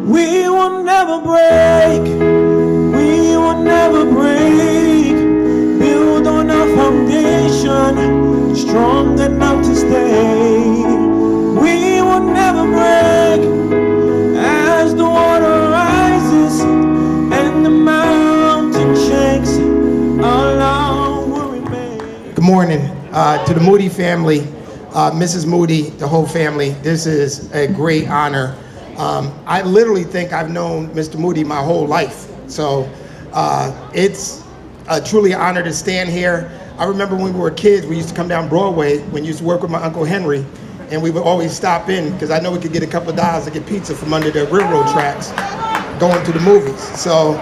We will never break. We will never break. Build on a foundation strong enough to stay. We will never break. As the water rises and the mountain shakes, our love will remain. Good morning to the Moody family, Mrs. Moody, the whole family. This is a great honor. I literally think I've known Mr. Moody my whole life. So it's truly an honor to stand here. I remember when we were kids, we used to come down Broadway when you used to work with my Uncle Henry, and we would always stop in because I know we could get a couple of dollars to get pizza from under the railroad tracks going to the movies. So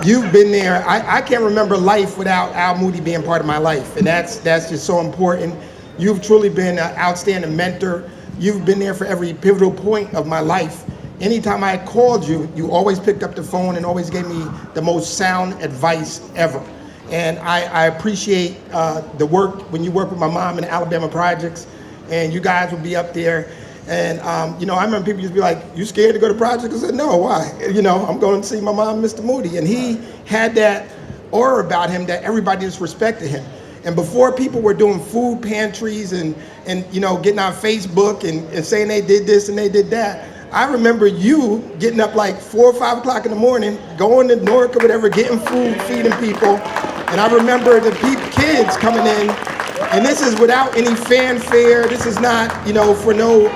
you've been there. I can't remember life without Al Moody being part of my life, and that's just so important. You've truly been an outstanding mentor. You've been there for every pivotal point of my life. Anytime I called you, you always picked up the phone and always gave me the most sound advice ever. And I appreciate the work when you work with my mom in the Alabama projects, and you guys would be up there. And I remember people used to be like, "You scared to go to projects?" I said, "No, why? I'm going to see my mom, Mr. Moody." And he had that aura about him that everybody just respected him. And before people were doing food pantries and getting on Facebook and saying they did this and they did that, I remember you getting up like 4 or 5 o'clock in the morning, going to Newark or whatever, getting food, feeding people. And I remember the kids coming in, and this is without any fanfare. This is not, for no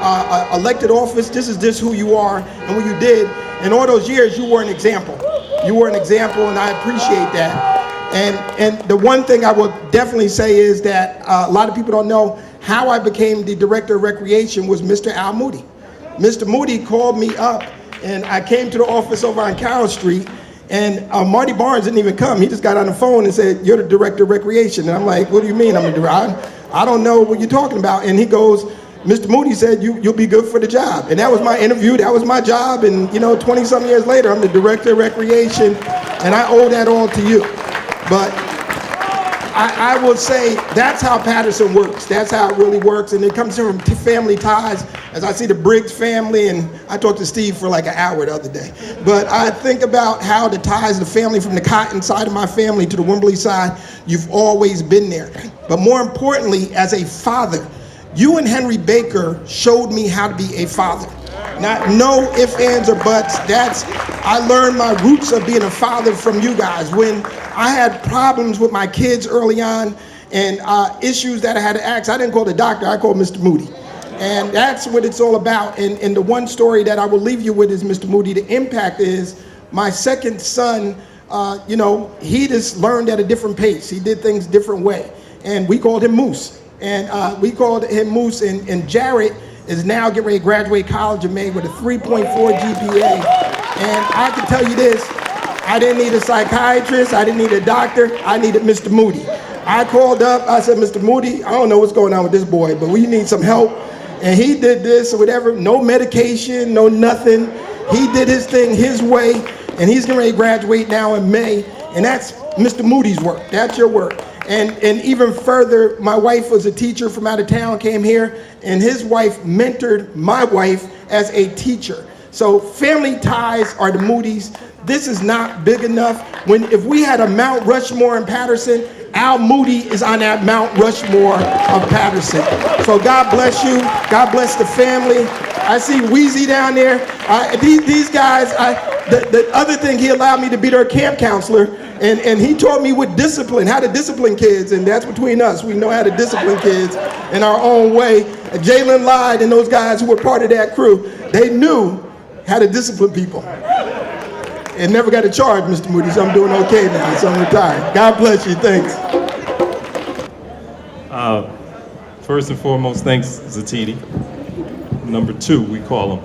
elected office. This is just who you are and what you did. In all those years, you were an example. You were an example, and I appreciate that. And the one thing I will definitely say is that a lot of people don't know how I became the director of recreation was Mr. Al Moody. Mr. Moody called me up, and I came to the office over on Carroll Street, and Marty Barnes didn't even come. He just got on the phone and said, "You're the director of recreation." And I'm like, "What do you mean I'm a director? I don't know what you're talking about." And he goes, "Mr. Moody said you'll be good for the job." And that was my interview. That was my job. And 20-some years later, I'm the director of recreation, and I owe that all to you. But I will say that's how Patterson works. That's how it really works. And it comes from family ties. As I see the Briggs family, and I talked to Steve for like an hour the other day. But I think about how the ties, the family from the Cotton side of my family to the Wembley side, you've always been there. But more importantly, as a father, you and Henry Baker showed me how to be a father. Not no ifs, ands, or buts. I learned my roots of being a father from you guys. When I had problems with my kids early on and issues that I had to ask, I didn't call the doctor, I called Mr. Moody. And that's what it's all about. And the one story that I will leave you with is Mr. Moody. The impact is my second son, he just learned at a different pace. He did things a different way. And we called him Moose. And and Jarrett is now getting ready to graduate college in May with a 3.4 GPA. And I can tell you this, I didn't need a psychiatrist, I didn't need a doctor, I needed Mr. Moody. I called up, I said, "Mr. Moody, I don't know what's going on with this boy, but we need some help." And he did this or whatever, no medication, no nothing. He did his thing his way, and he's getting ready to graduate now in May. And that's Mr. Moody's work, that's your work. And even further, my wife was a teacher from out of town, came here, and his wife mentored my wife as a teacher. So family ties are the Moody's. This is not big enough. If we had a Mount Rushmore in Patterson, Al Moody is on that Mount Rushmore of Patterson. So God bless you. God bless the family. I see Wheezy down there. These guys, the other thing, he allowed me to be their camp counselor, and he taught me with discipline, how to discipline kids, and that's between us. We know how to discipline kids in our own way. Jalen lied, and those guys who were part of that crew, they knew how to discipline people. And never got a charge, Mr. Moody, so I'm doing okay now, so I'm retired. God bless you, thanks. First and foremost, thanks, Zatiti. Number 2, we call him.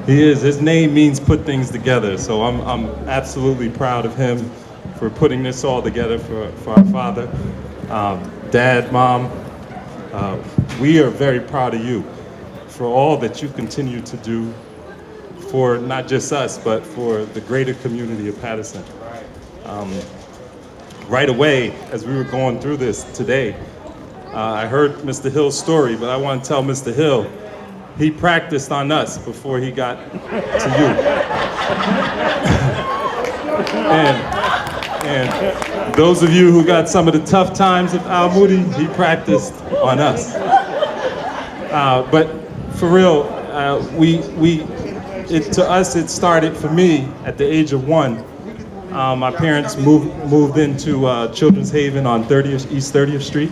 His name means put things together, so I'm absolutely proud of him for putting this all together for our father. Dad, Mom, we are very proud of you for all that you continue to do for not just us, but for the greater community of Patterson. Right away, as we were going through this today, I heard Mr. Hill's story, but I want to tell Mr. Hill he practiced on us before he got to you. and those of you who got some of the tough times with Al Moody, he practiced on us. But for real, to us, it started for me at the age of 1. My parents moved into Children's Haven on East 30th Street,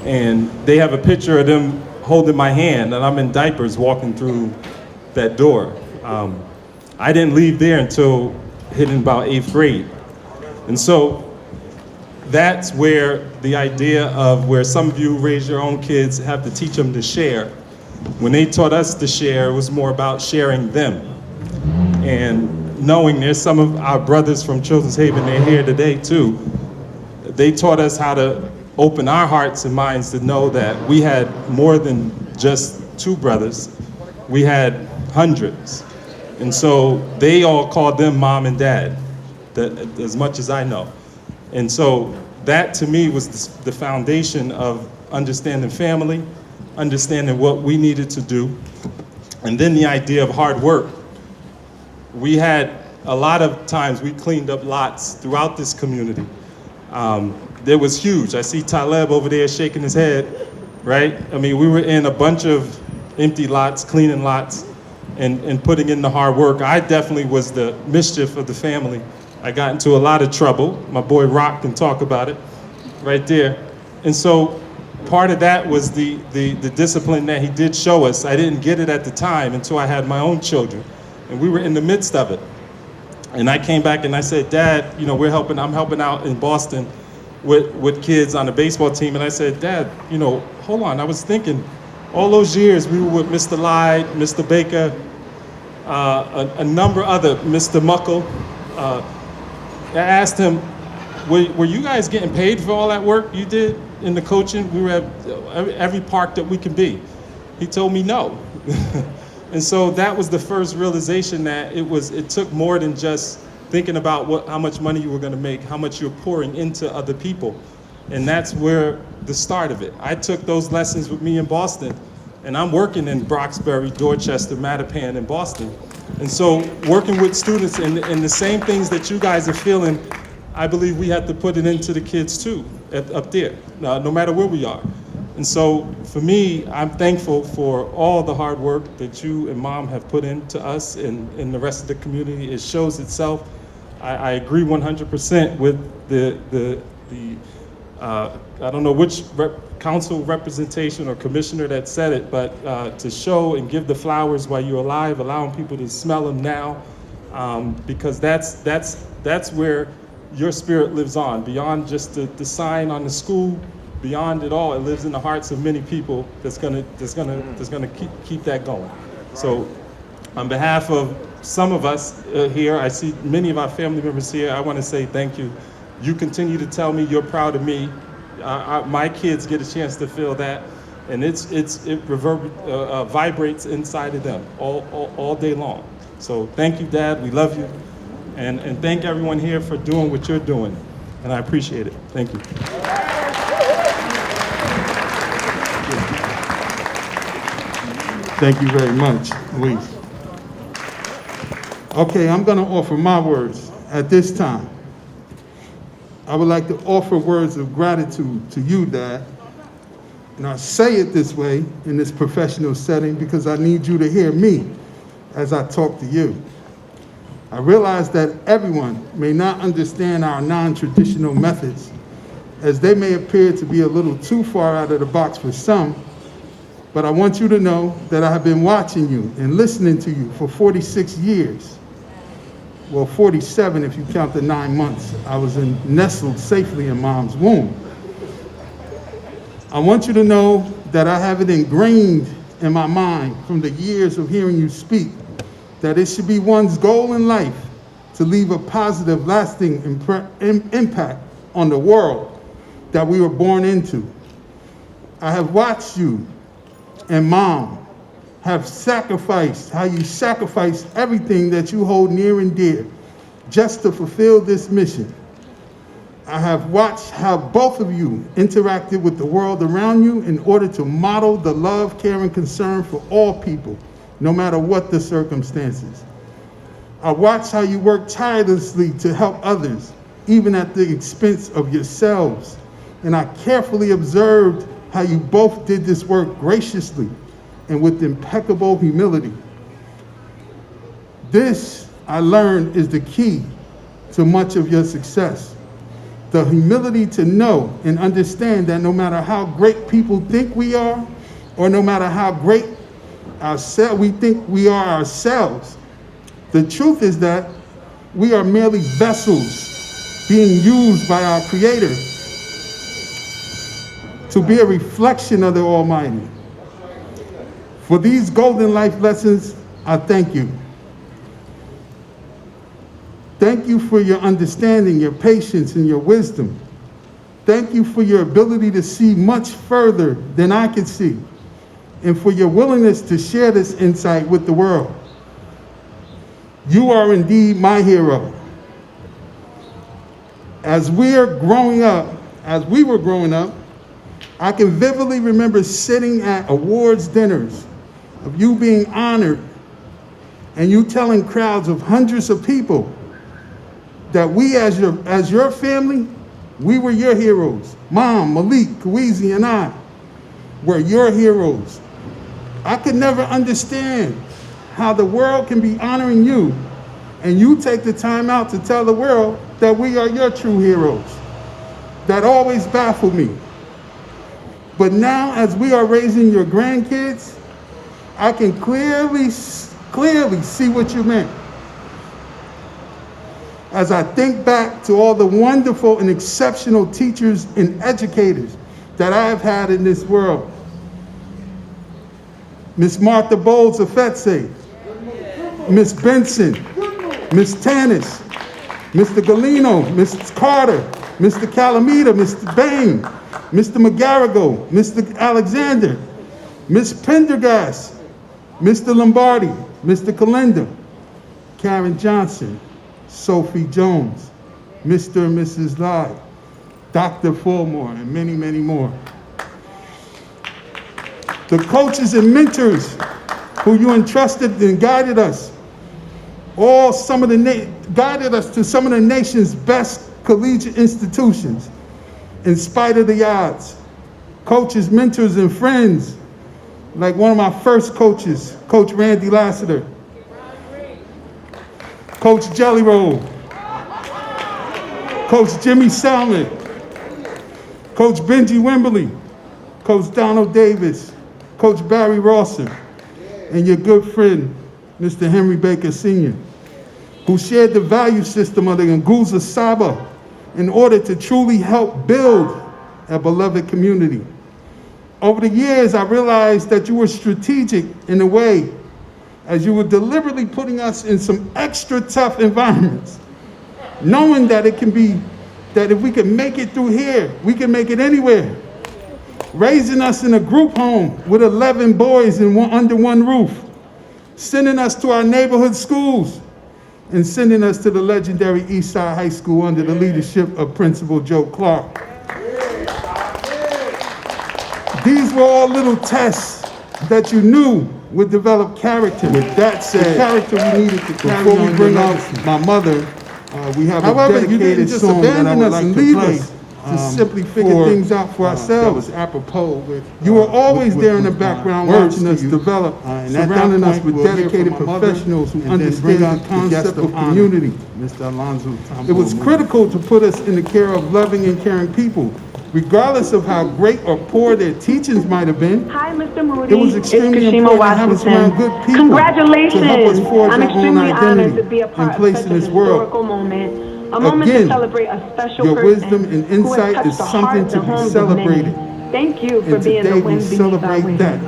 and they have a picture of them holding my hand, and I'm in diapers walking through that door. I didn't leave there until hitting about 8th grade. And so that's where the idea of where some of you raise your own kids have to teach them to share. When they taught us to share, it was more about sharing them. And knowing there's some of our brothers from Children's Haven, they're here today too. They taught us how to open our hearts and minds to know that we had more than just 2 brothers. We had hundreds. And so they all called them mom and dad, as much as I know. And so that to me was the foundation of understanding family, understanding what we needed to do, and then the idea of hard work. We had a lot of times we cleaned up lots throughout this community. There was huge. I see Taleb over there shaking his head, right? I mean, we were in a bunch of empty lots, cleaning lots, and putting in the hard work. I definitely was the mischief of the family. I got into a lot of trouble. My boy Rock can talk about it right there. And so part of that was the discipline that he did show us. I didn't get it at the time until I had my own children. And we were in the midst of it. And I came back and I said, Dad, you know, I'm helping out in Boston with kids on the baseball team. And I said, Dad, you know, hold on. I was thinking all those years we were with Mr. Lyde, Mr. Baker, a number other, Mr. Muckle. I asked him, were you guys getting paid for all that work you did in the coaching? We were at every park that we can be. He told me no. And so that was the first realization that it took more than just thinking about how much money you were going to make, how much you're pouring into other people. And that's where the start of it. I took those lessons with me in Boston, and I'm working in Broxbury, Dorchester, Mattapan, and Boston. And so working with students and the same things that you guys are feeling, I believe we have to put it into the kids too, up there, no matter where we are. And so for me, I'm thankful for all the hard work that you and Mom have put into us and the rest of the community. It shows itself. I agree 100% with the I don't know which council representation or commissioner that said it, but to show and give the flowers while you're alive, allowing people to smell them now, because that's where your spirit lives on, beyond just the sign on the school. Beyond it all, it lives in the hearts of many people that's gonna keep that going. So on behalf of some of us here, I see many of our family members here, I want to say thank you. You continue to tell me you're proud of me. My kids get a chance to feel that, and it vibrates inside of them all day long. So thank you, Dad. We love you, and thank everyone here for doing what you're doing, and I appreciate it. Thank you. Thank you very much, Luis. Okay, I'm going to offer my words at this time. I would like to offer words of gratitude to you, Dad. And I say it this way in this professional setting because I need you to hear me as I talk to you. I realize that everyone may not understand our non-traditional methods, as they may appear to be a little too far out of the box for some. But I want you to know that I have been watching you and listening to you for 46 years. Well, 47 if you count the 9 months I was nestled safely in Mom's womb. I want you to know that I have it ingrained in my mind from the years of hearing you speak, that it should be one's goal in life to leave a positive, lasting impact on the world that we were born into. I have watched you and Mom have sacrificed, how you sacrificed everything that you hold near and dear just to fulfill this mission. I have watched how both of you interacted with the world around you in order to model the love, care, and concern for all people, no matter what the circumstances. I watched how you worked tirelessly to help others, even at the expense of yourselves. And I carefully observed how you both did this work graciously and with impeccable humility. This, I learned, is the key to much of your success. The humility to know and understand that no matter how great people think we are, or no matter how great we think we are ourselves, the truth is that we are merely vessels being used by our Creator to be a reflection of the Almighty. For these golden life lessons, I thank you. Thank you for your understanding, your patience, and your wisdom. Thank you for your ability to see much further than I could see, and for your willingness to share this insight with the world. You are indeed my hero. As we were growing up, I can vividly remember sitting at awards dinners, of you being honored, and you telling crowds of hundreds of people that we as your family, we were your heroes. Mom, Malik, Kawizi, and I were your heroes. I could never understand how the world can be honoring you and you take the time out to tell the world that we are your true heroes. That always baffled me. But now, as we are raising your grandkids, I can clearly see what you meant. As I think back to all the wonderful and exceptional teachers and educators that I have had in this world. Miss Martha Bowles of FETSE, Miss Benson, Miss Tanis, Mr. Galino, Mrs. Carter, Mr. Calamita, Mr. Bain, Mr. McGarrigle, Mr. Alexander, Miss Pendergast, Mr. Lombardi, Mr. Kalinda, Karen Johnson, Sophie Jones, Mr. and Mrs. Lai, Dr. Fulmore, and many, many more. The coaches and mentors who you entrusted and guided us, guided us to some of the nation's best collegiate institutions, in spite of the odds. Coaches, mentors, and friends, like one of my first coaches, Coach Randy Lassiter, Coach Jelly Roll, Coach Jimmy Salmon, Coach Benji Wimberly, Coach Donald Davis, Coach Barry Rawson, and your good friend, Mr. Henry Baker Sr., who shared the value system of the Nguza Saba in order to truly help build a beloved community. Over the years, I realized that you were strategic in a way, as you were deliberately putting us in some extra tough environments, knowing that that if we can make it through here, we can make it anywhere. Raising us in a group home with 11 boys under one roof, sending us to our neighborhood schools, and sending us to the legendary Eastside High School under the leadership of Principal Joe Clark. These were all little tests that you knew would develop character. With that said, the character we needed to carry before we bring out my mother, we have a dedicated song that I would like to play to simply figure things out for ourselves. That was apropos with you were always there in the background watching us develop, surrounding us with dedicated professionals who understand the concept of community. Mr. Alonzo, it was critical to put us in the care of loving and caring people, regardless of how great or poor their teachings might have been. Hi, Mr. Moody. It was extremely important to have us around good people Congratulations. to help us forge I'm our own extremely honored to be identity a part and place of such in a this world. historical moment. A moment Again, to celebrate a special your person wisdom and who has insight touched is the something hearts to and be homes of celebrated. many. Thank you for And being the today we wind beneath our celebrate wings. that.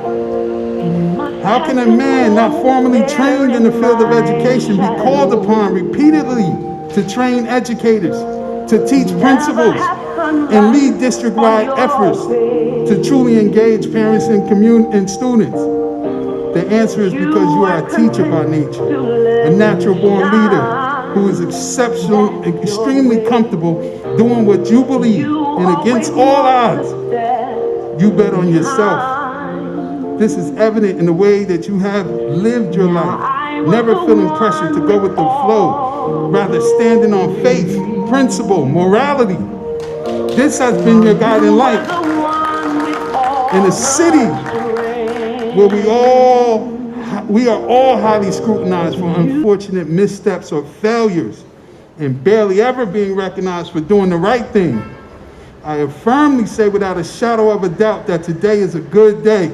How can a man not formally trained in the field of education be called upon repeatedly to train educators, to teach principals, and lead district-wide efforts to truly engage parents and students? The answer is because you are a teacher by nature, a natural-born leader, who is exceptional, extremely comfortable doing what you believe, and against all odds, you bet on yourself. This is evident in the way that you have lived your life, never feeling pressure to go with the flow, rather standing on faith, principle, morality. This has been your guiding light. In a city where we are all highly scrutinized for unfortunate missteps or failures, and barely ever being recognized for doing the right thing, I firmly say without a shadow of a doubt that today is a good day,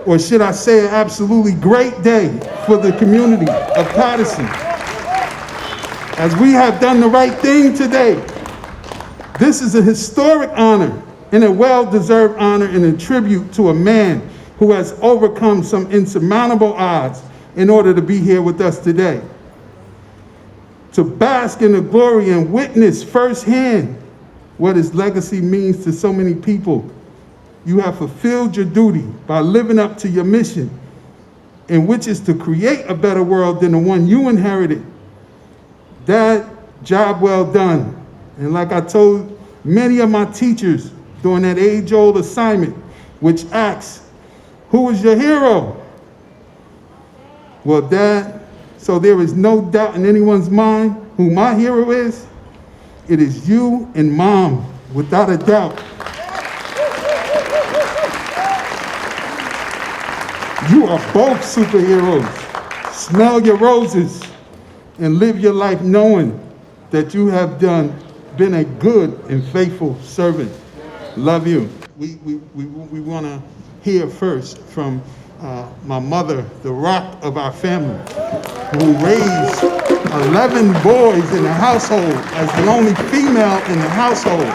or should I say an absolutely great day for the community of Patterson. As we have done the right thing today, this is a historic honor and a well-deserved honor and a tribute to a man who has overcome some insurmountable odds in order to be here with us today. To bask in the glory and witness firsthand what his legacy means to so many people. You have fulfilled your duty by living up to your mission, in which is to create a better world than the one you inherited. That job well done. And like I told many of my teachers during that age-old assignment, which asks, who is your hero? Well, Dad, so there is no doubt in anyone's mind who my hero is. It is you and Mom, without a doubt. You are both superheroes. Smell your roses and live your life knowing that you have been a good and faithful servant. Love you. We want to hear first from my mother, the rock of our family, who raised 11 boys in the household as the only female in the household.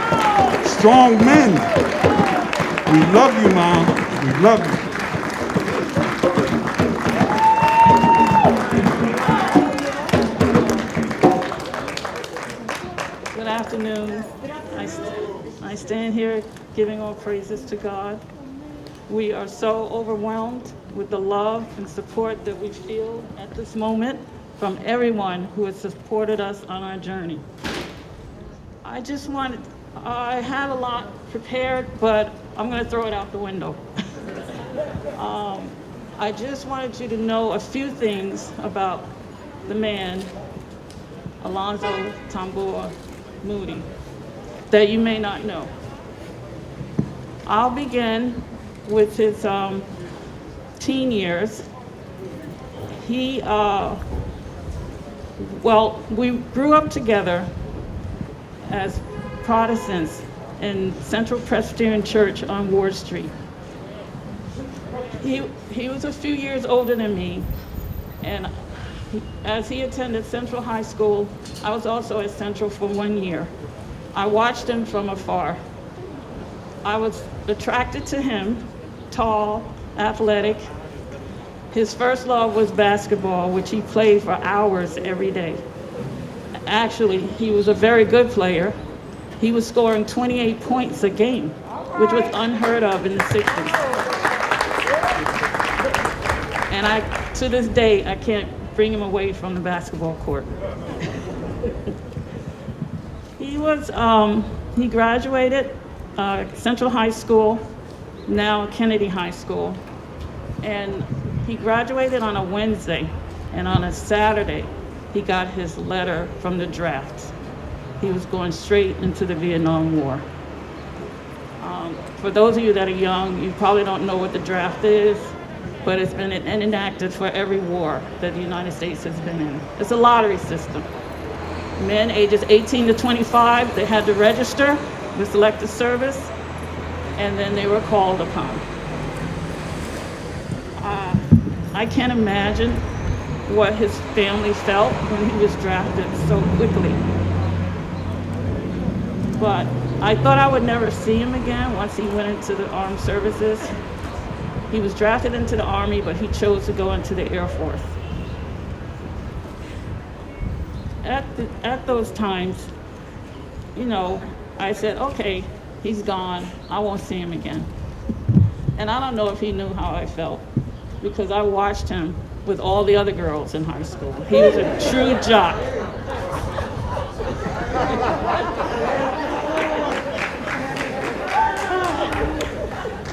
Strong men. We love you, Mom. We love you. Good afternoon. I stand here giving all praises to God. We are so overwhelmed with the love and support that we feel at this moment from everyone who has supported us on our journey. I had a lot prepared, but I'm going to throw it out the window. I just wanted you to know a few things about the man, Alonzo Tambua Moody, that you may not know. I'll begin with his teen years. We grew up together as Protestants in Central Presbyterian Church on Ward Street. He was a few years older than me, and as he attended Central High School, I was also at Central for 1 year. I watched him from afar. I was attracted to him, tall, athletic. His first love was basketball, which he played for hours every day. Actually, he was a very good player. He was scoring 28 points a game, which was unheard of in the 60s. And to this day, I can't bring him away from the basketball court. He graduated Central High School, now Kennedy High School. And he graduated on a Wednesday, and on a Saturday, he got his letter from the draft. He was going straight into the Vietnam War. For those of you that are young, you probably don't know what the draft is, but it's been enacted for every war that the United States has been in. It's a lottery system. Men ages 18 to 25, they had to register with Selective Service, and then they were called upon. I can't imagine what his family felt when he was drafted so quickly. But I thought I would never see him again once he went into the armed services. He was drafted into the Army, but he chose to go into the Air Force. At those times, I said, okay, he's gone. I won't see him again. And I don't know if he knew how I felt, because I watched him with all the other girls in high school. He was a true jock.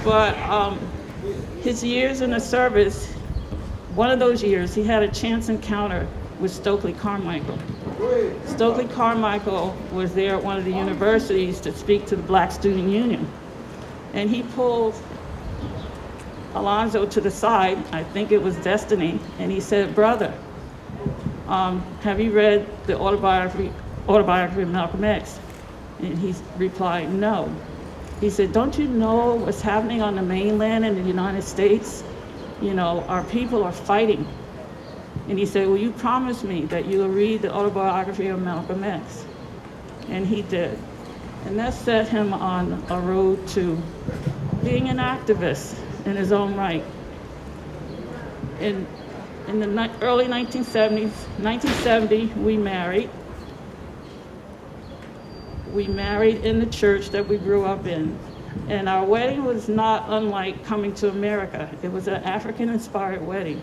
But his years in the service, one of those years, he had a chance encounter with Stokely Carmichael. Stokely Carmichael was there at one of the universities to speak to the Black Student Union. And he pulled Alonzo to the side, I think it was Destiny, and he said, "Brother, have you read the autobiography of Malcolm X?" And he replied, "No." He said, "Don't you know what's happening on the mainland in the United States? You know, our people are fighting." And he said, "Will you promise me that you'll read the autobiography of Malcolm X?" And he did. And that set him on a road to being an activist in his own right. In the early 1970s, 1970, we married. We married in the church that we grew up in. And our wedding was not unlike coming to America. It was an African-inspired wedding.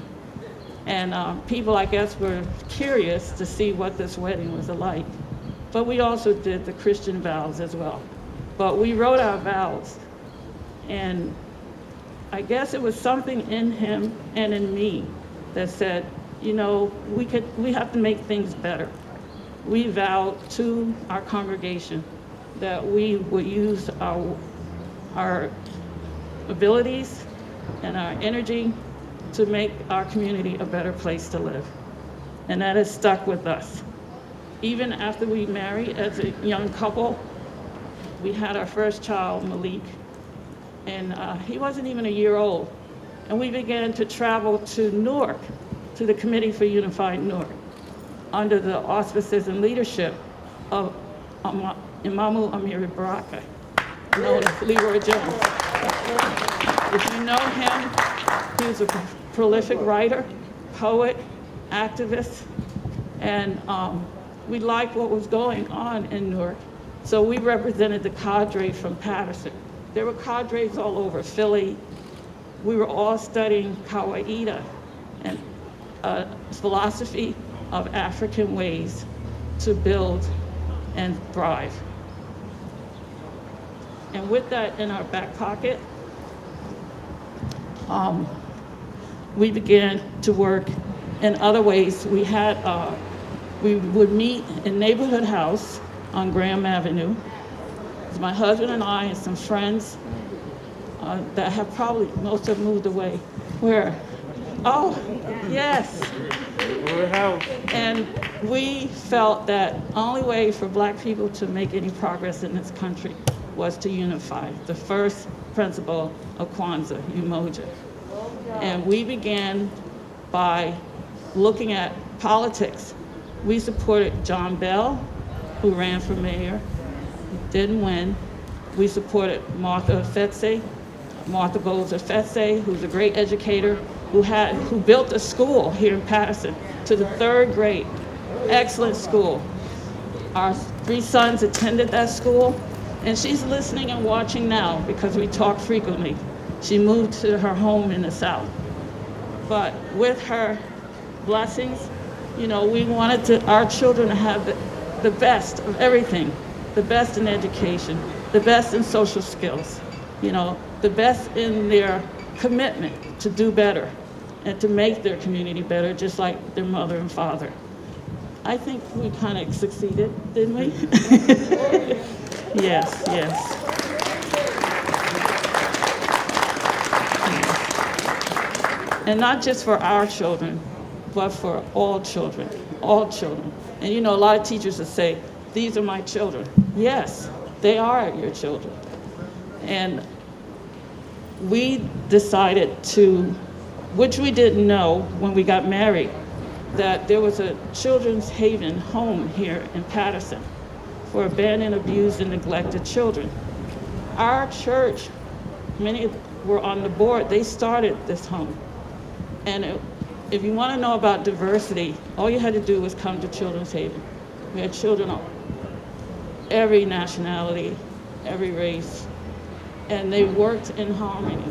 And people, I guess, were curious to see what this wedding was like. But we also did the Christian vows as well. But we wrote our vows. And I guess it was something in him and in me that said, you know, we have to make things better. We vowed to our congregation that we would use our abilities and our energy to make our community a better place to live. And that has stuck with us. Even after we married as a young couple, we had our first child, Malik, and he wasn't even a year old. And we began to travel to Newark, to the Committee for Unified Newark, under the auspices and leadership of Imamu Amiri Baraka, known as Leroy Jones. If you know him, he was a prolific writer, poet, activist, and we liked what was going on in Newark. So we represented the cadre from Patterson. There were cadres all over Philly. We were all studying Kawaida and philosophy of African ways to build and thrive. And with that in our back pocket, we began to work in other ways. We would meet in Neighborhood House on Graham Avenue. It's my husband and I and some friends that have probably, most have moved away. Where? Oh, yes. And we felt that only way for Black people to make any progress in this country was to unify. The first principle of Kwanzaa, Umoja. And we began by looking at politics. We supported John Bell, who ran for mayor, didn't win. We supported Martha Gold's Efese, who's a great educator, who built a school here in Patterson to the 3rd grade. Excellent school. Our 3 sons attended that school, and she's listening and watching now because we talk frequently. She moved to her home in the South. But with her blessings, you know, we wanted our children to have the best of everything, the best in education, the best in social skills, you know, the best in their commitment to do better and to make their community better, just like their mother and father. I think we kind of succeeded, didn't we? Yes, yes. And not just for our children, but for all children, all children. And you know, a lot of teachers will say, these are my children. Yes, they are your children. And we decided to, which we didn't know when we got married, that there was a children's haven home here in Patterson for abandoned, abused, and neglected children. Our church, many were on the board, they started this home. And if you want to know about diversity, all you had to do was come to Children's Haven. We had children of every nationality, every race, and they worked in harmony.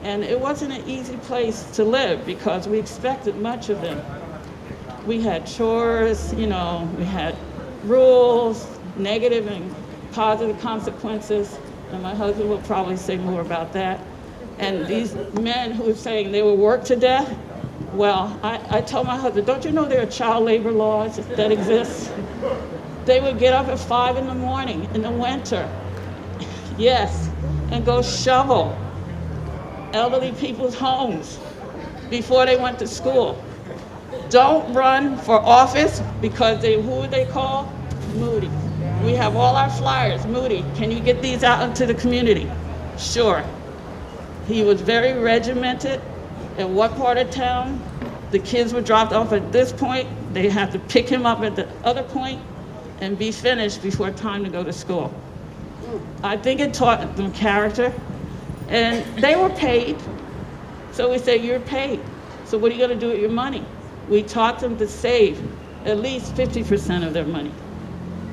And it wasn't an easy place to live because we expected much of them. We had chores, you know, we had rules, negative and positive consequences, and my husband will probably say more about that. And these men who are saying they will work to death, well, I told my husband, don't you know there are child labor laws that exist? They would get up at 5 in the morning in the winter, yes, and go shovel elderly people's homes before they went to school. Don't run for office because who would they call? Moody. We have all our flyers. Moody, can you get these out into the community? Sure. He was very regimented in what part of town the kids were dropped off at this point. They had to pick him up at the other point and be finished before time to go to school. I think it taught them character, and they were paid. So we said, you're paid. So what are you going to do with your money? We taught them to save at least 50% of their money.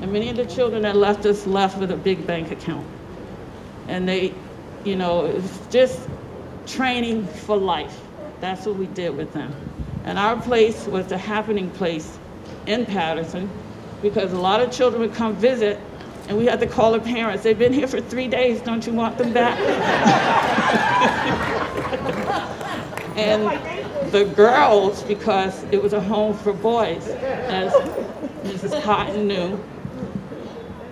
And many of the children that left us left with a big bank account. And they, it was just training for life. That's what we did with them. And our place was the happening place in Patterson, because a lot of children would come visit, and we had to call their parents. They've been here for 3 days, don't you want them back? And the girls, because it was a home for boys, as Mrs. Cotton knew,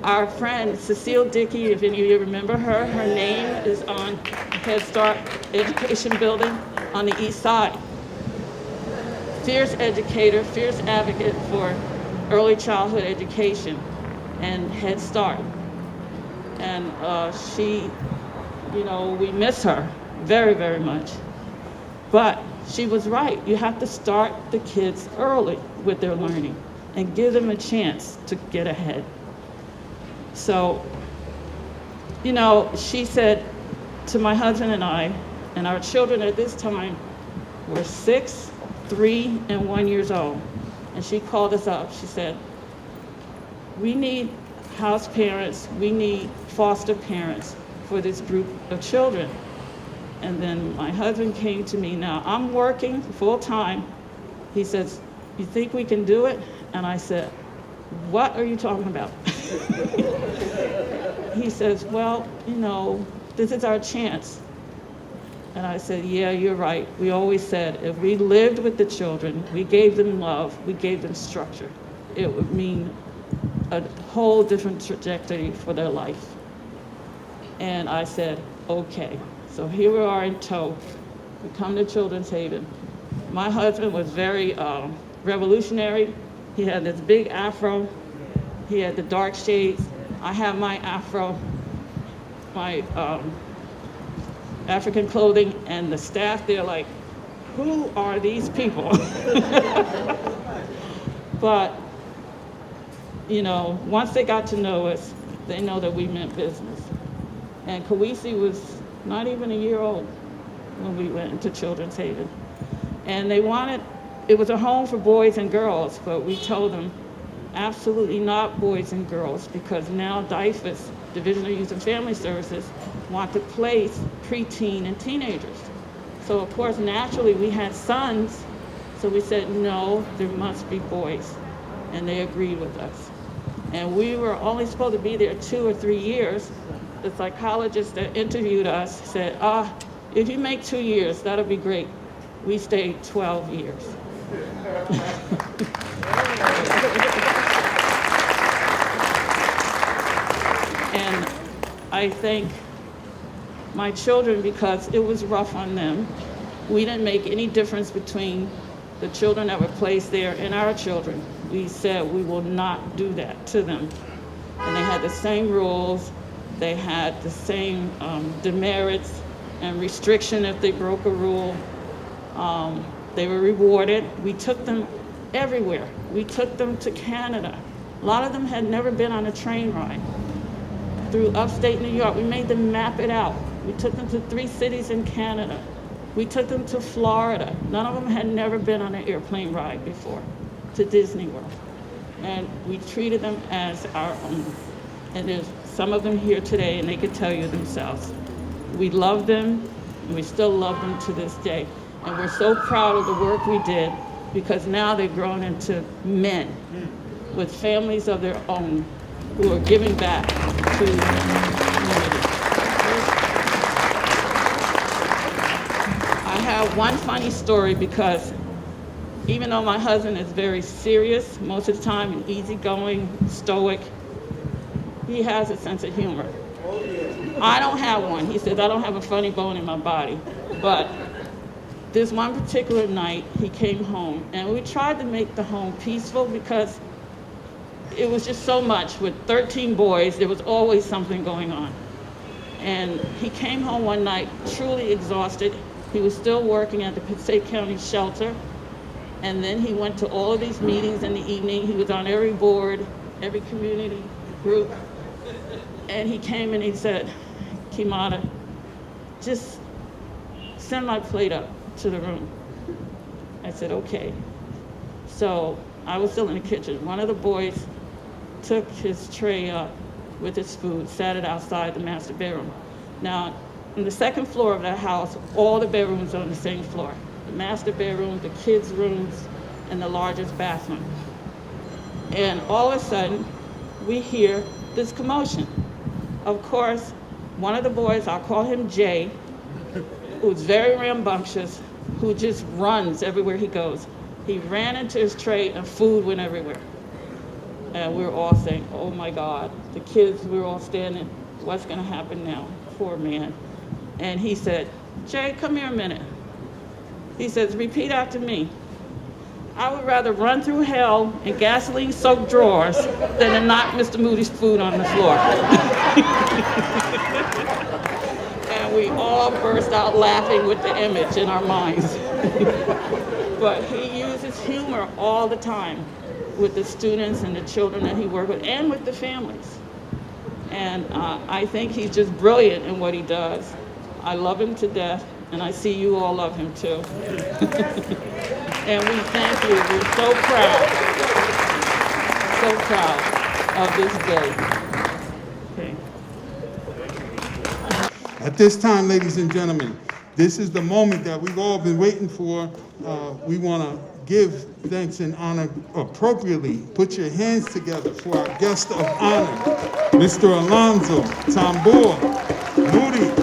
our friend Cecile Dickey, if any of you remember her, her name is on Head Start Education Building on the east side. Fierce educator, fierce advocate for early childhood education and Head Start. And she, we miss her very, very much. But she was right. You have to start the kids early with their learning and give them a chance to get ahead. So, she said to my husband and I, and our children at this time were 6, 3, and 1 years old. And she called us up. She said, we need house parents, we need foster parents for this group of children. And then my husband came to me. Now, I'm working full time. He says, you think we can do it? And I said, what are you talking about? He says, well, this is our chance. And I said, yeah, you're right. We always said if we lived with the children, we gave them love, we gave them structure, it would mean a whole different trajectory for their life. And I said, okay. So here we are in tow. We come to Children's Haven. My husband was very revolutionary. He had this big afro. He had the dark shades. I have my afro, my African clothing, and the staff, they're like, who are these people? But, once they got to know us, they know that we meant business. And Kawisi was not even a year old when we went into Children's Haven. And it was a home for boys and girls, but we told them, absolutely not boys and girls, because now DYFS, Division of Youth and Family Services, want to place preteen and teenagers. So of course, naturally, we had sons, so we said, no, there must be boys. And they agreed with us. And we were only supposed to be there 2 or 3 years. The psychologist that interviewed us said, if you make 2 years, that'll be great. We stayed 12 years. And I thank my children because it was rough on them. We didn't make any difference between the children that were placed there and our children. We said we will not do that to them. And they had the same rules. They had the same demerits and restriction if they broke a rule. They were rewarded. We took them everywhere. We took them to Canada. A lot of them had never been on a train ride. Through upstate New York, we made them map it out. We took them to 3 cities in Canada. We took them to Florida. None of them had never been on an airplane ride before, to Disney World. And we treated them as our own. And there's some of them here today, and they could tell you themselves. We love them, and we still love them to this day. And we're so proud of the work we did, because now they've grown into men. with families of their own who are giving back to the community. I have one funny story because even though my husband is very serious most of the time and easygoing, stoic, he has a sense of humor. I don't have one. He says, I don't have a funny bone in my body. But this one particular night, he came home, and we tried to make the home peaceful because it was just so much. With 13 boys, there was always something going on. And he came home one night truly exhausted. He was still working at the Passaic County shelter. And then he went to all of these meetings in the evening. He was on every board, every community group. And he came and he said, Kimata, just send my plate up to the room. I said, okay. So I was still in the kitchen. One of the boys took his tray up with his food, sat it outside the master bedroom. Now, on the second floor of that house, all the bedrooms are on the same floor. The master bedroom, the kids' rooms, and the largest bathroom. And all of a sudden, we hear this commotion. Of course, one of the boys, I'll call him Jay, who's very rambunctious, who just runs everywhere he goes. He ran into his tray and food went everywhere. And we were all saying, oh my God. The kids, we were all standing, what's gonna happen now? Poor man. And he said, Jay, come here a minute. He says, repeat after me. I would rather run through hell in gasoline-soaked drawers than to knock Mr. Moody's food on the floor. And we all burst out laughing with the image in our minds. But he uses humor all the time with the students and the children that he works with and with the families. And I think he's just brilliant in what he does. I love him to death, and I see you all love him too. And we thank you. We're so proud of this day. Okay. At this time, ladies and gentlemen, this is the moment that we've all been waiting for. We want to give thanks and honor appropriately. Put your hands together for our guest of honor, Mr. Alonzo, Tambua, Moody.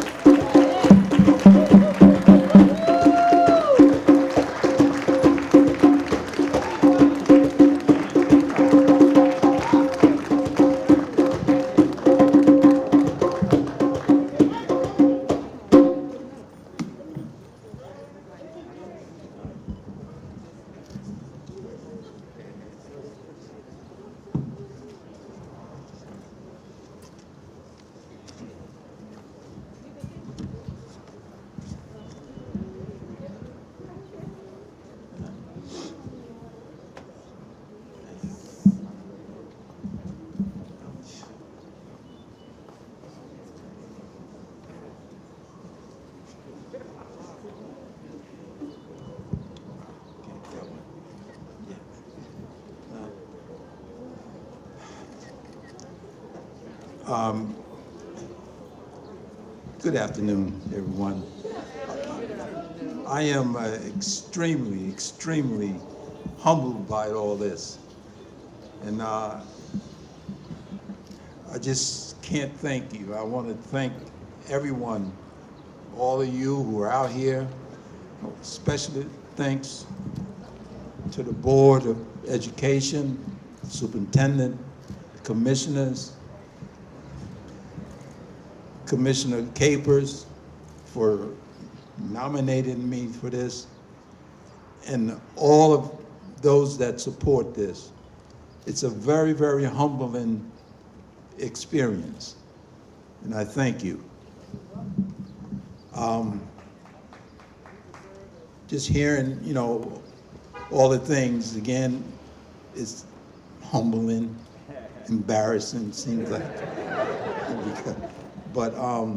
Good afternoon, everyone. I am extremely, extremely humbled by all this. And I just can't thank you. I want to thank everyone, all of you who are out here. Especially thanks to the Board of Education, Superintendent, Commissioners, Commissioner Capers for nominating me for this, and all of those that support this. It's a very, very humbling experience, and I thank you. Just hearing, you know, all the things, again, is humbling, embarrassing, seems like. But I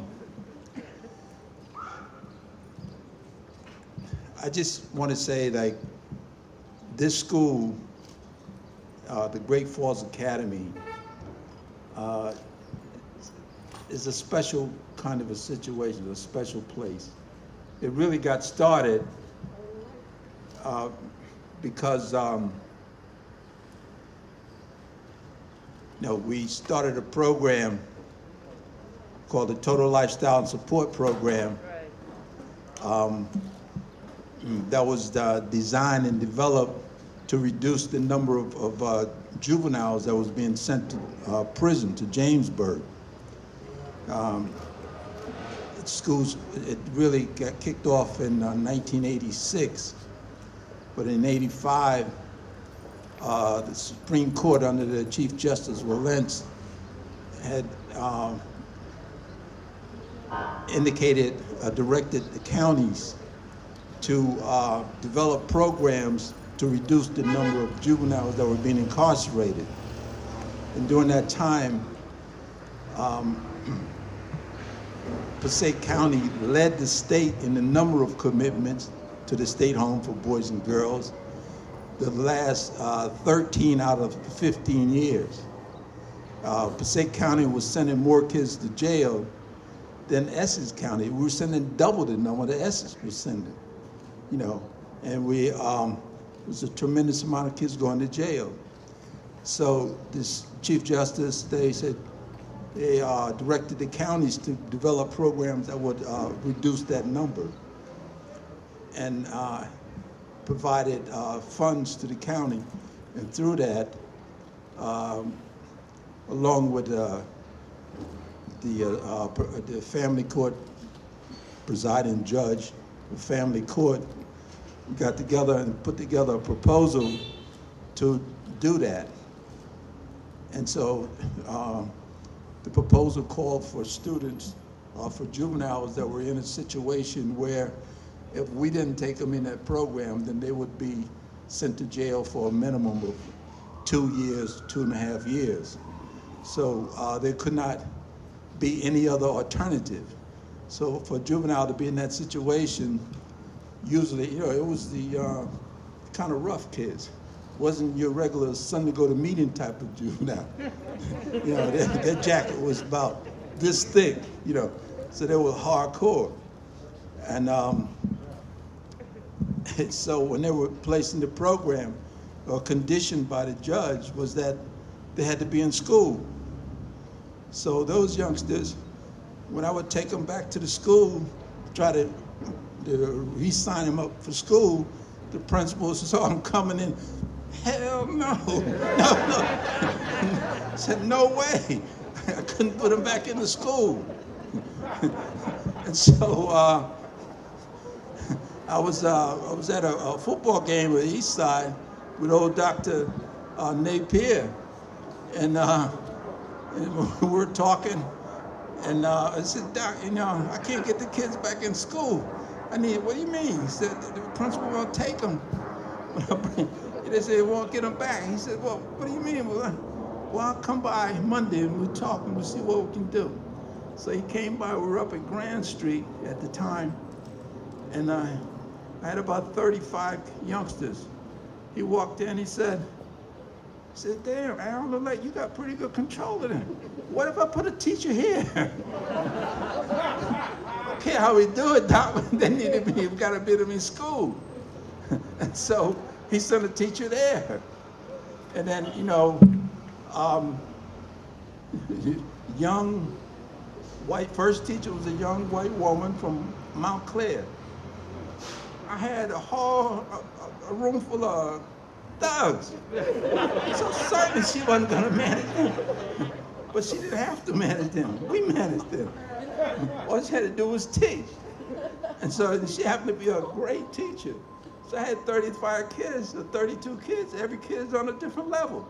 just want to say, like, this school, the Great Falls Academy, is a special kind of a situation, a special place. It really got started We started a program called the Total Lifestyle and Support Program. That was designed and developed to reduce the number of juveniles that was being sent to prison, to Jamesburg. Schools, it really got kicked off in 1986, but in '85, the Supreme Court under the Chief Justice Walentz had directed the counties to develop programs to reduce the number of juveniles that were being incarcerated. And during that time, Passaic County led the state in the number of commitments to the state home for boys and girls the last 13 out of 15 years. Passaic County was sending more kids to jail than Essex County. We were sending double the number that Essex was sending, and it was a tremendous amount of kids going to jail. So this Chief Justice, they directed the counties to develop programs that would reduce that number, and provided funds to the county. And through that, along with the family court presiding judge, the family court, we got together and put together a proposal to do that. And so the proposal called for students, for juveniles that were in a situation where if we didn't take them in that program, then they would be sent to jail for a minimum of 2 years, 2.5 years. So there could not be any other alternative. So for a juvenile to be in that situation, usually, it was the kind of rough kids. Wasn't your regular Sunday go to meeting type of juvenile. Their jacket was about this thick, so they were hardcore. And so when they were placed in the program, or conditioned by the judge, was that they had to be in school. So those youngsters, when I would take them back to the school, try to re-sign them up for school, the principal saw them coming in. Hell no, no. I said, no way. I couldn't put them back into school. And so I was at a football game with East Side with old Dr. Napier, and we were talking, and I said, Doc, I can't get the kids back in school. What do you mean? He said, the principal won't take them. They said, won't get them back. He said, well, what do you mean? Well, I'll come by Monday and we'll talk and we'll see what we can do. So he came by, we were up at Grand Street at the time, and I had about 35 youngsters. He walked in, he said, damn, Aaron, look like you got pretty good control of them. What if I put a teacher here? I don't care how we do it, Doc, they need to be, we gotta be them in school. And so he sent a teacher there. And then, young white, first teacher was a young white woman from Montclair. I had a room full of thugs. So certainly she wasn't gonna manage them. But she didn't have to manage them. We managed them. All she had to do was teach. And so she happened to be a great teacher. So I had 35 kids, or 32 kids. Every kid is on a different level.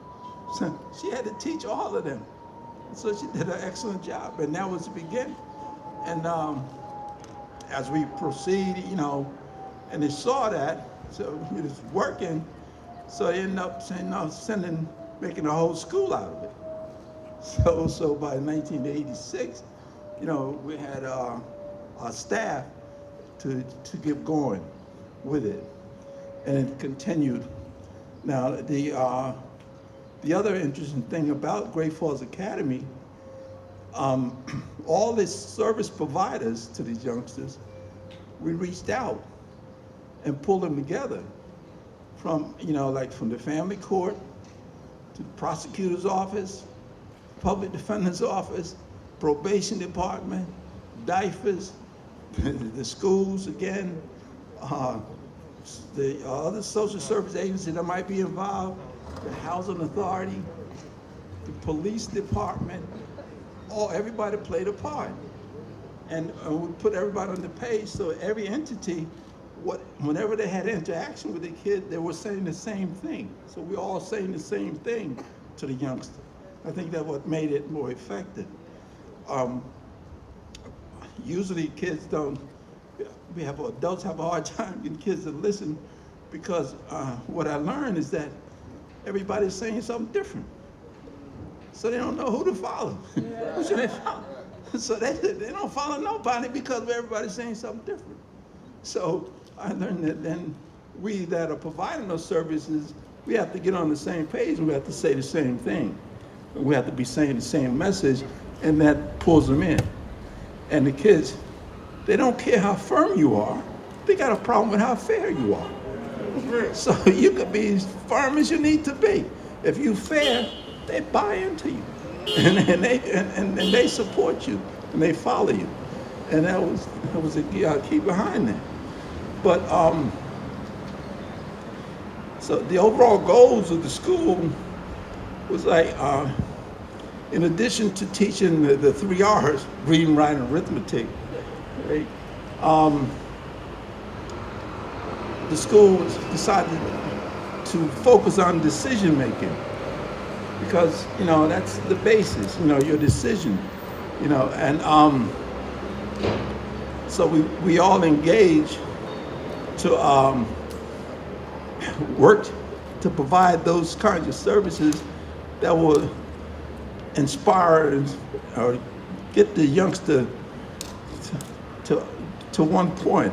So she had to teach all of them. So she did an excellent job, and that was the beginning. And as we proceed, and they saw that, so it was working, so they ended up making a whole school out of it. So by 1986, we had our staff to get going with it, and it continued. Now, the other interesting thing about Great Falls Academy, all the service providers to these youngsters, we reached out and pulled them together from, from the family court to the prosecutor's office public defender's office, probation department, diapers, the schools again, the other social service agencies that might be involved, the housing authority, the police department, everybody played a part. And we put everybody on the page, so every entity, whenever they had interaction with the kid, they were saying the same thing. So we're all saying the same thing to the youngster. I think that's what made it more effective. Usually kids don't, adults have a hard time getting kids to listen because what I learned is that everybody's saying something different. So they don't know who to follow. Who should they follow? So they don't follow nobody because everybody's saying something different. So I learned that then we that are providing those services, we have to get on the same page and we have to say the same thing. We have to be saying the same message, and that pulls them in. And the kids, they don't care how firm you are, they got a problem with how fair you are. So you could be as firm as you need to be. If you fair, they buy into you. And they support you and they follow you, and that was a key behind that. But so the overall goals of the school was like, in addition to teaching the 3 R's, reading, writing, arithmetic, right? The school decided to focus on decision making. Because, that's the basis, your decision, and so we all engaged to work to provide those kinds of services that will inspire or get the youngster to one point.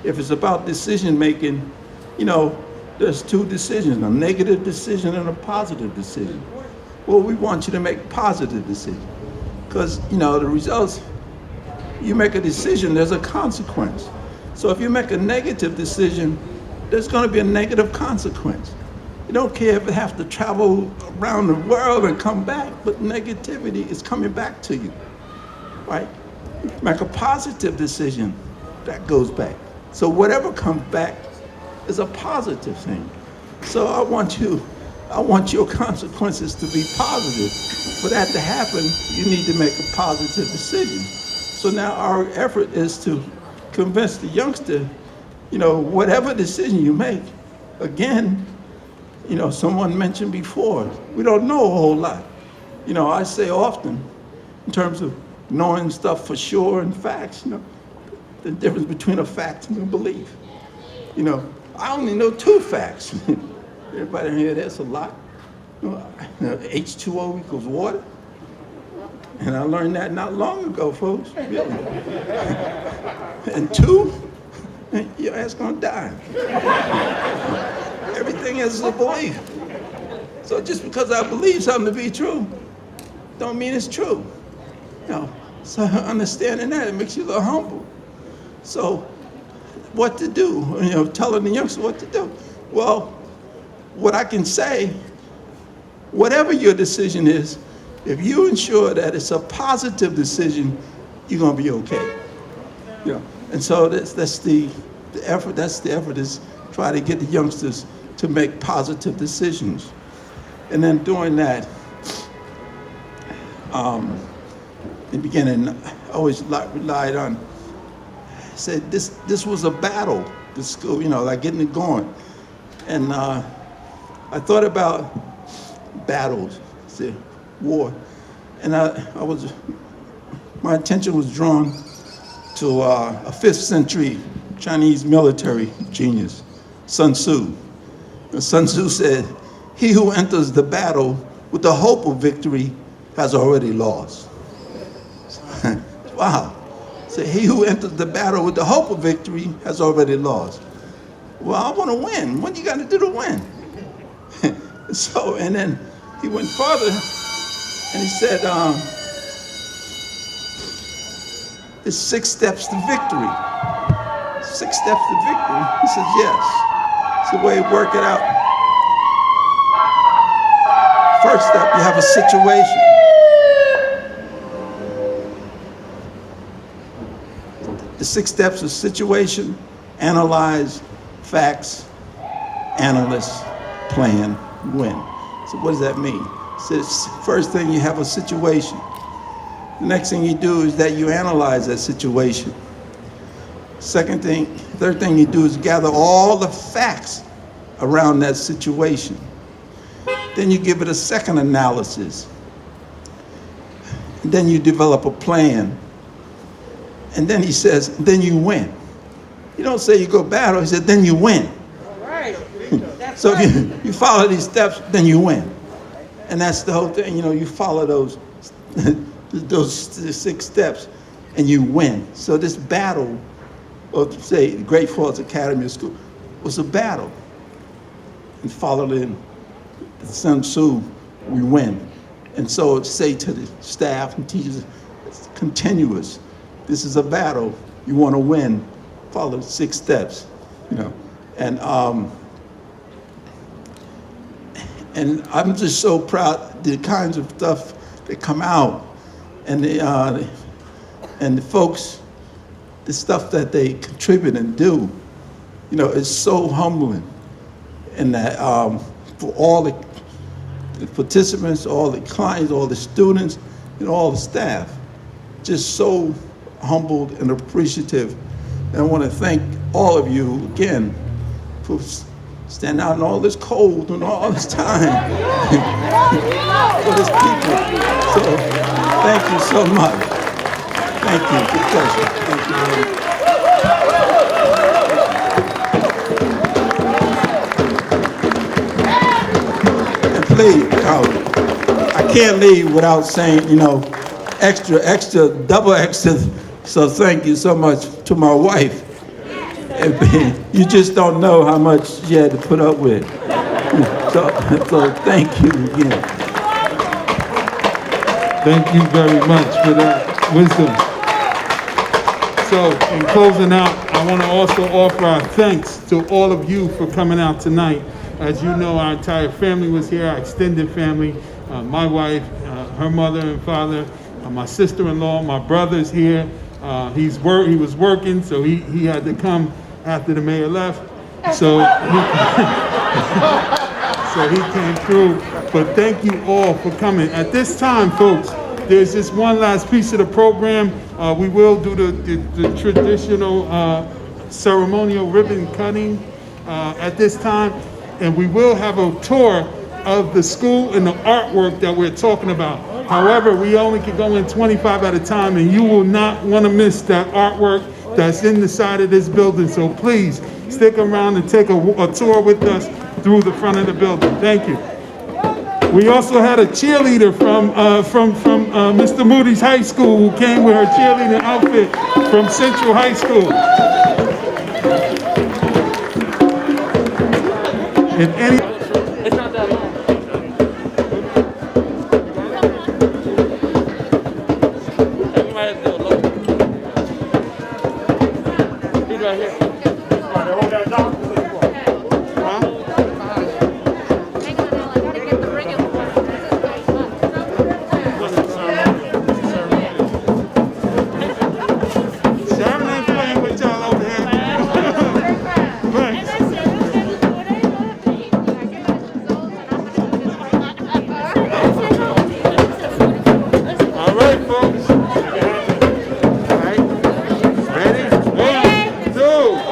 If it's about decision making, there's 2 decisions, a negative decision and a positive decision. Well, we want you to make positive decisions because, the results, you make a decision, there's a consequence. So if you make a negative decision, there's going to be a negative consequence. You don't care if it has to travel around the world and come back, but negativity is coming back to you, right? Make a positive decision, that goes back. So whatever comes back is a positive thing. So I want your consequences to be positive. For that to happen, you need to make a positive decision. So now our effort is to convince the youngster, whatever decision you make, again, someone mentioned before, we don't know a whole lot. I say often, in terms of knowing stuff for sure and facts, the difference between a fact and a belief. I only know 2 facts. Everybody here, that's a lot. H2O equals water. And I learned that not long ago, folks. Really. And 2, your ass gonna die. Everything is a belief. So just because I believe something to be true, don't mean it's true. So understanding that, it makes you a little humble. So what to do? Telling the youngster what to do. Well, what I can say, whatever your decision is, if you ensure that it's a positive decision, you're gonna be okay. And so that's the effort. That's the effort, is try to get the youngsters to make positive decisions. And then doing that, in the beginning, I always relied on, said this was a battle, the school, like getting it going. And I thought about battles, war, and my attention was drawn to a 5th century Chinese military genius, Sun Tzu. And Sun Tzu said, "He who enters the battle with the hope of victory has already lost." Wow. So he who enters the battle with the hope of victory has already lost. Well, I want to win. What do you got to do to win? So, and then he went further and he said, it's 6 steps to victory. 6 steps to victory? He says, yes. It's the way you work it out. First step, you have a situation. 6 steps of situation, analyze, facts, analyst, plan, win. So what does that mean? So first thing, you have a situation. The next thing you do is that you analyze that situation. Third thing you do is gather all the facts around that situation. Then you give it a second analysis. And then you develop a plan. And then he says, then you win. You don't say you go battle, he said, then you win. Right. So if you follow these steps, then you win. And that's the whole thing, you follow those 6 steps and you win. So this battle, or say Great Falls Academy School, was a battle. And followed in Sun Tzu, we win. And so say to the staff and teachers, it's continuous. This is a battle. You want to win, follow 6 steps, And I'm just so proud the kinds of stuff that come out, and the folks, the stuff that they contribute and do, is so humbling. And that for all the participants, all the clients, all the students, all the staff, just so humbled and appreciative. And I want to thank all of you again for standing out in all this cold and all this time for this people. So thank you so much. Thank you. Good pleasure. Thank you very much. And please, I can't leave without saying, extra, double extra. So thank you so much to my wife. You just don't know how much she had to put up with. So thank you again. Thank you very much for that wisdom. So, in closing out, I want to also offer our thanks to all of you for coming out tonight. As you know, our entire family was here, our extended family, my wife, her mother and father, my sister-in-law, my brother's here. He was working, so he had to come after the mayor left. So he came through. But thank you all for coming. At this time, folks, there's just one last piece of the program. We will do the traditional ceremonial ribbon cutting at this time. And we will have a tour of the school and the artwork that we're talking about. However, we only can go in 25 at a time, and you will not want to miss that artwork that's in the side of this building. So please stick around and take a tour with us through the front of the building. Thank you. We also had a cheerleader from Mr. Moody's high school who came with her cheerleading outfit from Central High School. If any It's not that long. You might have to do a look. He's right here. Sharon ain't playing with y'all over here. Thanks. All right, folks. All right. Ready? 1, 2.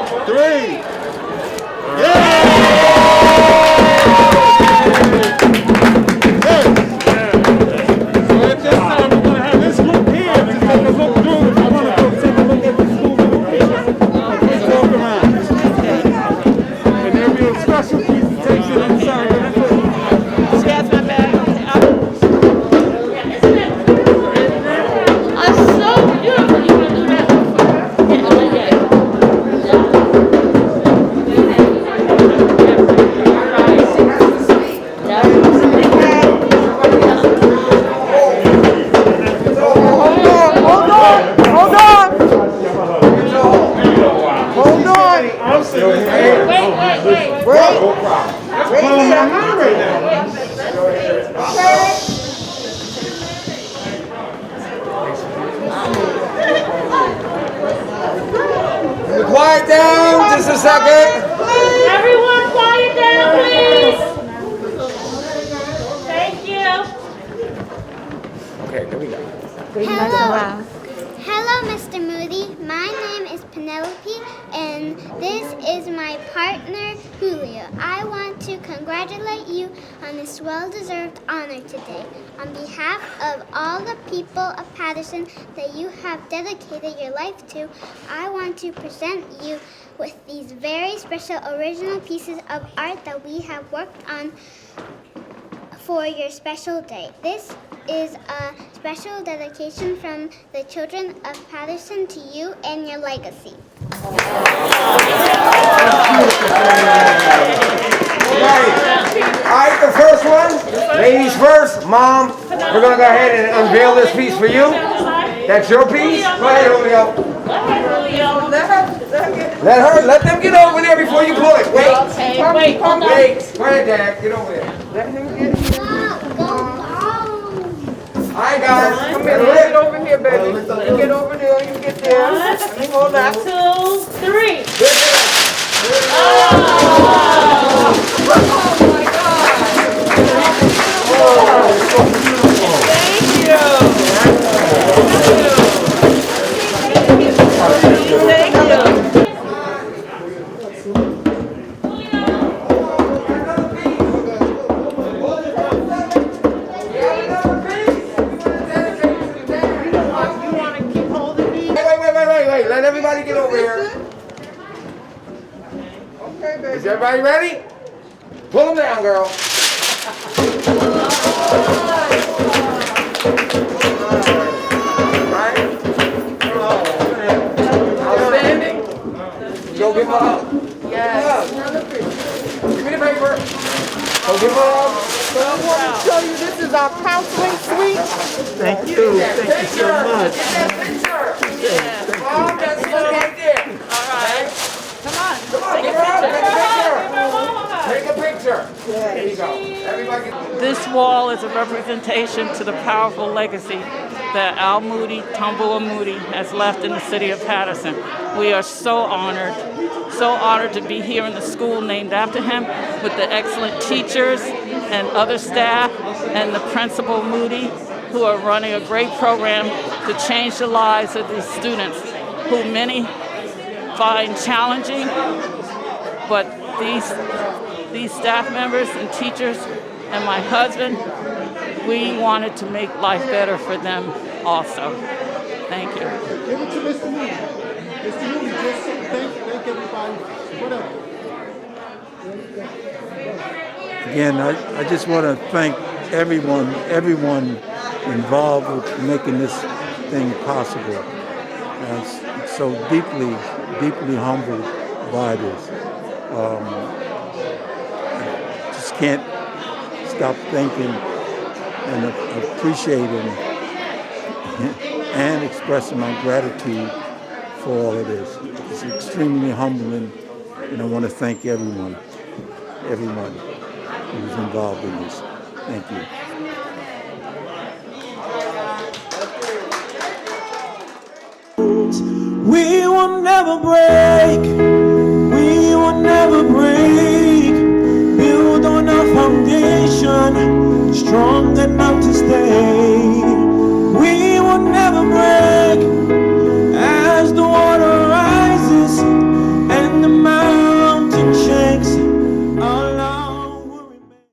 Hello. Hello, Mr. Moody. My name is Penelope, and this is my partner, Julio. I want to congratulate you on this well-deserved honor today. On behalf of all the people of Patterson that you have dedicated your life to, I want to present you with these very special original pieces of art that we have worked on for your special day. This is a special dedication from the children of Patterson to you and your legacy. All right, the first one, ladies first. Mom, we're gonna go ahead and unveil this piece for you. That's your piece. Go ahead, Julio. Let them get over there before you pull it. Wait. Wait, hold on. Wait. Go ahead, Dad. Get over there. Let him get. All right, guys. Come here. Get over here, baby. You get over there. You get there. Let me hold that. 2, 3. Wait. Let everybody get over here. Okay, baby. Is everybody ready? Pull them down, girl. Outstanding. Go give her a hug. Yes. Give me the paper. Go give her a hug. I want to show you this is our counseling suite. Thank you. Thank you so much. Get that picture. Mom, that's right there. All right. Come on. Take a picture. There you go. Everybody. This wall is a representation to the powerful legacy that Al Moody, Tambua Moody, has left in the city of Patterson. We are so honored to be here in the school named after him with the excellent teachers and other staff and the principal Moody, who are running a great program to change the lives of these students, who many find challenging, but these staff members and teachers and my husband, we wanted to make life better for them also. Thank you. Give it to Mr. Moody. Mr. Moody, just thank everybody. Whatever. Again, I just want to thank everyone involved with making this thing possible. I'm so deeply humbled by this. I just can't stop thinking and appreciating and expressing my gratitude for all of this. It's extremely humbling, and I want to thank everyone who's involved in this. Thank you. We will never break. We will never break.